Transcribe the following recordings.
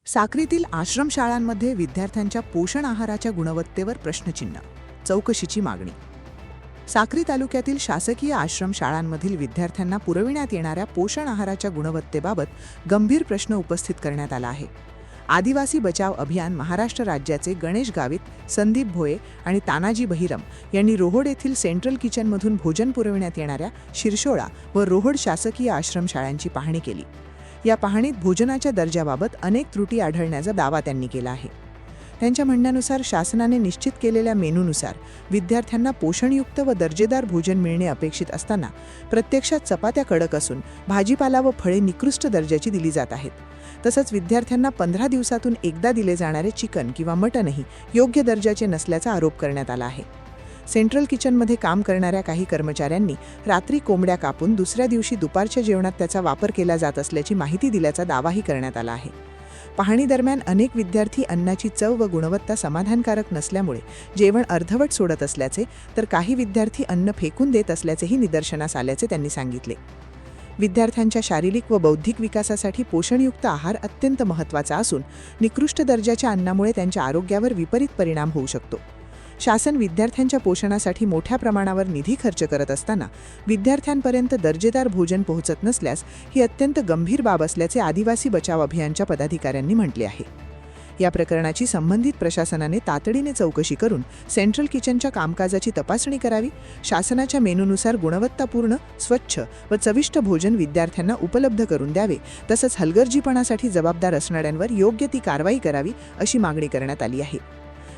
साक्रीतील आश्रमशाळांमध्ये विद्यार्थ्यांच्या पोषण आहाराच्या गुणवत्तेवर प्रश्नचिन्ह, चौकशीची मागणी. साक्री तालुक्यातील शासकीय आश्रमशाळांमधील विद्यार्थ्यांना पुरविण्यात येणाऱ्या पोषण आहाराच्या गुणवत्तेबाबत गंभीर प्रश्न उपस्थित करण्यात आला आहे. आदिवासी बचाव अभियान महाराष्ट्र राज्याचे गणेश गावित, संदीप भोये आणि तानाजी बहिरम यांनी रोहोड येथील सेंट्रल किचनमधून भोजन पुरविण्यात येणाऱ्या शिरशोळा व रोहोड शासकीय आश्रमशाळांची पाहणी केली. या पाहणीत भोजनाच्या दर्जाबाबत अनेक त्रुटी आढळण्याचा दावा त्यांनी केला आहे. त्यांच्या म्हणण्यानुसार शासनाने निश्चित केलेल्या मेनूनुसार विद्यार्थ्यांना पोषणयुक्त व दर्जेदार भोजन मिळणे अपेक्षित असताना प्रत्यक्षात चपात्या कडक असून भाजीपाला व फळे निकृष्ट दर्जाची दिली जात आहेत. तसंच विद्यार्थ्यांना 15 दिवसातून एकदा दिले जाणारे चिकन किंवा मटणही योग्य दर्जाचे नसल्याचा आरोप करण्यात आला आहे. सेंट्रल किचनमध्ये काम करणाऱ्या काही कर्मचाऱ्यांनी रात्री कोंबड्या कापून दुसऱ्या दिवशी दुपारच्या जेवणात त्याचा वापर केला जात असल्याची माहिती दिल्याचा दावाही करण्यात आला आहे. पाहणी दरम्यान अनेक विद्यार्थी अन्नाची चव व गुणवत्ता समाधानकारक नसल्यामुळे जेवण अर्धवट सोडत असल्याचे, तर काही विद्यार्थी अन्न फेकून देत असल्याचेही निदर्शनास आल्याचे त्यांनी सांगितले. विद्यार्थ्यांच्या शारीरिक व बौद्धिक विकासासाठी पोषणयुक्त आहार अत्यंत महत्त्वाचा असून निकृष्ट दर्जाच्या अन्नामुळे त्यांच्या आरोग्यावर विपरीत परिणाम होऊ शकतो. शासन विद्यार्थ्यांच्या पोषणासाठी मोठ्या प्रमाणावर निधी खर्च करत असताना विद्यार्थ्यांपर्यंत दर्जेदार भोजन पोहोचत नसल्यास ही अत्यंत गंभीर बाब असल्याचे आदिवासी बचाव अभियानच्या पदाधिकाऱ्यांनी म्हटले आहे. या प्रकरणाची संबंधित प्रशासनाने तातडीने चौकशी करून सेंट्रल किचनच्या कामकाजाची तपासणी करावी, शासनाच्या मेनूनुसार गुणवत्तापूर्ण, स्वच्छ व चविष्ट भोजन विद्यार्थ्यांना उपलब्ध करून द्यावे, तसंच हलगर्जीपणासाठी जबाबदार असणाऱ्यांवर योग्य ती कारवाई करावी, अशी मागणी करण्यात आली आहे.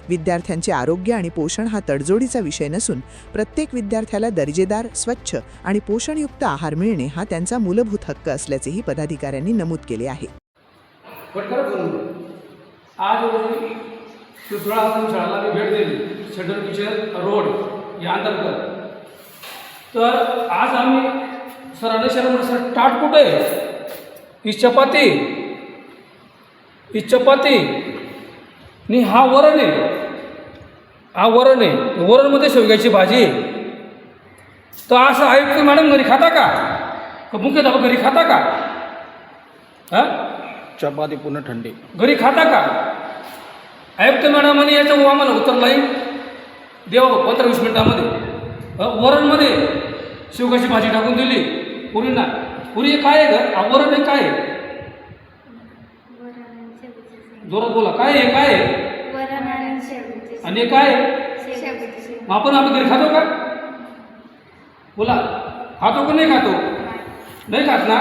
विद्यार्थ्यांचे आरोग्य आणि पोषण हा तडजोडीचा विषय नसून प्रत्येक विद्यार्थ्याला दर्जेदार, स्वच्छ आणि पोषणयुक्त आहार मिळणे हा त्यांचा मूलभूत हक्क असल्याचेही पदाधिकाऱ्यांनी नमूद केले आहे. आज रोजी शिरसोळा आश्रमशाळेला मी भेट दिली, सेंट्रल किचन रोड या अंतर्गत. तर आज आम्ही सरांनी सर ताट कुठे आहे? ही चपाती आणि हा वरण आहे. वरणमध्ये शेवग्याची भाजी. तर असं आयुक्त मॅडम घरी खाता का मुख्याध्यापक घरी खाता का? हां, चपाती पूर्ण थंडी घरी खाता का? आयुक्त मॅडमांनी याचं आम्हाला उत्तर नाही देवा 15-20 मिनिटामध्ये. वरणमध्ये शेवगाची भाजी टाकून दिली पुरींना. पुरी काय आहे ग? वरण आहे काय आहे? जोरात बोला, काय आहे? काय आहे? आणि काय आहे? आपण आम्ही घरी खातो का? बोला, खातो का नाही खातो? नाही खात ना.